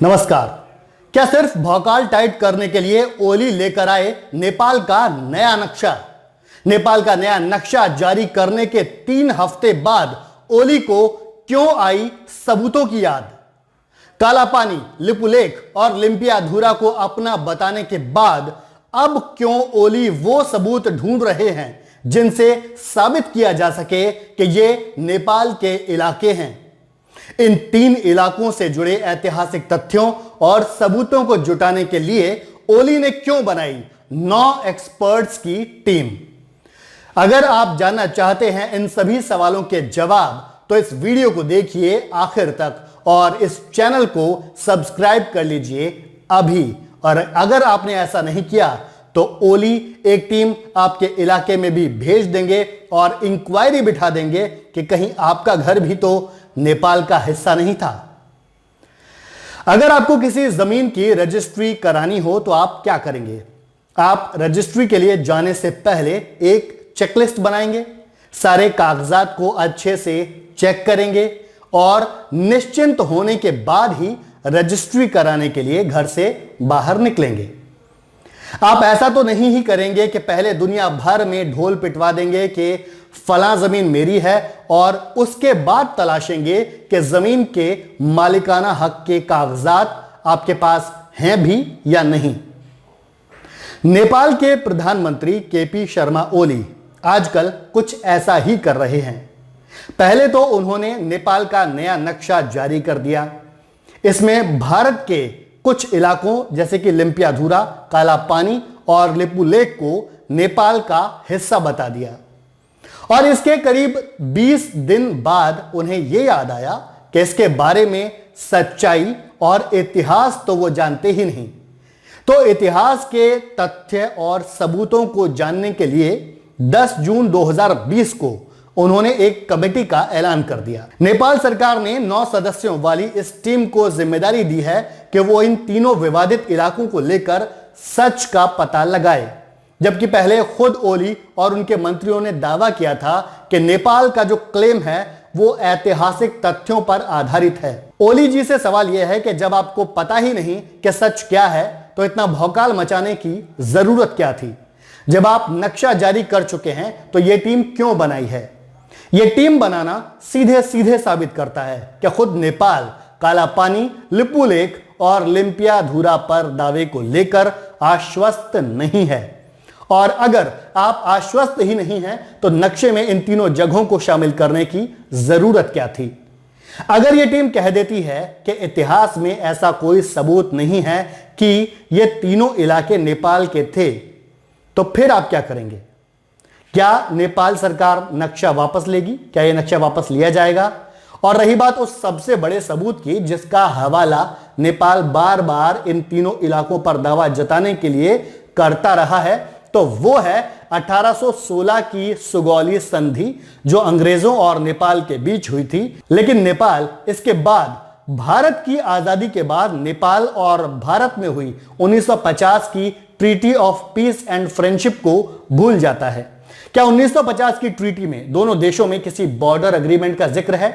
नमस्कार। क्या सिर्फ भौकाल टाइट करने के लिए ओली लेकर आए नेपाल का नया नक्शा? नेपाल का नया नक्शा जारी करने के 3 हफ्ते बाद ओली को क्यों आई सबूतों की याद? काला पानी, लिपुलेख और लिम्पियाधुरा को अपना बताने के बाद अब क्यों ओली वो सबूत ढूंढ रहे हैं जिनसे साबित किया जा सके कि ये नेपाल के इलाके हैं? इन 3 इलाकों से जुड़े ऐतिहासिक तथ्यों और सबूतों को जुटाने के लिए ओली ने क्यों बनाई 9 एक्सपर्ट्स की टीम? अगर आप जानना चाहते हैं इन सभी सवालों के जवाब तो इस वीडियो को देखिए आखिर तक और इस चैनल को सब्सक्राइब कर लीजिए अभी। और अगर आपने ऐसा नहीं किया तो ओली एक टीम आपके इलाके में भी भेज देंगे और इंक्वायरी बिठा देंगे कि कहीं आपका घर भी तो नेपाल का हिस्सा नहीं था। अगर आपको किसी जमीन की रजिस्ट्री करानी हो तो आप क्या करेंगे? आप रजिस्ट्री के लिए जाने से पहले एक चेकलिस्ट बनाएंगे, सारे कागजात को अच्छे से चेक करेंगे और निश्चिंत होने के बाद ही रजिस्ट्री कराने के लिए घर से बाहर निकलेंगे। आप ऐसा तो नहीं ही करेंगे कि पहले दुनिया भर में ढोल पिटवा देंगे कि फलां जमीन मेरी है और उसके बाद तलाशेंगे कि जमीन के मालिकाना हक के कागजात आपके पास हैं भी या नहीं। नेपाल के प्रधानमंत्री केपी शर्मा ओली आजकल कुछ ऐसा ही कर रहे हैं। पहले तो उन्होंने नेपाल का नया नक्शा जारी कर दिया। इसमें भारत के कुछ इलाकों जैसे कि लिम्पियाधुरा, काला पानी और लिपुलेख को नेपाल का हिस्सा बता दिया। और इसके करीब 20 दिन बाद उन्हें यह याद आया कि इसके बारे में सच्चाई और इतिहास तो वो जानते ही नहीं। तो इतिहास के तथ्य और सबूतों को जानने के लिए 10 जून 2020 को उन्होंने एक कमेटी का ऐलान कर दिया। नेपाल सरकार ने 9 सदस्यों वाली इस टीम को जिम्मेदारी दी है कि वो इन तीनों विवादित इलाकों को लेकर सच का पता लगाए। जबकि पहले खुद ओली और उनके मंत्रियों ने दावा किया था कि नेपाल का जो क्लेम है वो ऐतिहासिक तथ्यों पर आधारित है। ओली जी से सवाल यह है कि जब आपको पता ही नहीं कि सच क्या है तो इतना भौकाल मचाने की जरूरत क्या थी? जब आप नक्शा जारी कर चुके हैं तो यह टीम क्यों बनाई है? यह टीम बनाना सीधे सीधे साबित करता है कि खुद नेपाल काला पानी, लिपुलेख और लिम्पियाधुरा पर दावे को लेकर आश्वस्त नहीं है। और अगर आप आश्वस्त ही नहीं हैं तो नक्शे में इन तीनों जगहों को शामिल करने की जरूरत क्या थी? अगर यह टीम कह देती है कि इतिहास में ऐसा कोई सबूत नहीं है कि ये तीनों इलाके नेपाल के थे तो फिर आप क्या करेंगे? क्या नेपाल सरकार नक्शा वापस लेगी? क्या यह नक्शा वापस लिया जाएगा? और रही बात उस सबसे बड़े सबूत की जिसका हवाला नेपाल बार बार इन तीनों इलाकों पर दावा जताने के लिए करता रहा है तो वो है 1816 की सुगौली संधि जो अंग्रेजों और नेपाल के बीच हुई थी। लेकिन नेपाल इसके बाद भारत की आजादी के बाद नेपाल और भारत में हुई 1950 की treaty of peace and friendship को भूल जाता है। क्या 1950 की ट्रीटी में दोनों देशों में किसी बॉर्डर एग्रीमेंट का जिक्र है?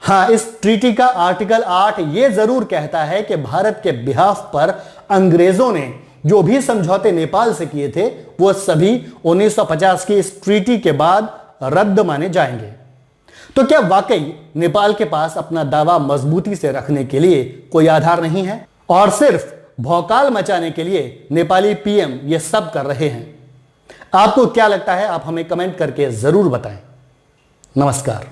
हां, इस ट्रीटी का आर्टिकल 8 यह जरूर कहता है कि भारत के बिहाफ पर अंग्रेजों ने जो भी समझौते नेपाल से किए थे वो सभी 1950 की इस ट्रीटी के बाद रद्द माने जाएंगे। तो क्या वाकई नेपाल के पास अपना दावा मजबूती से रखने के लिए कोई आधार नहीं है और सिर्फ भौकाल मचाने के लिए नेपाली पीएम ये सब कर रहे हैं? आपको क्या लगता है? आप हमें कमेंट करके जरूर बताएं। नमस्कार।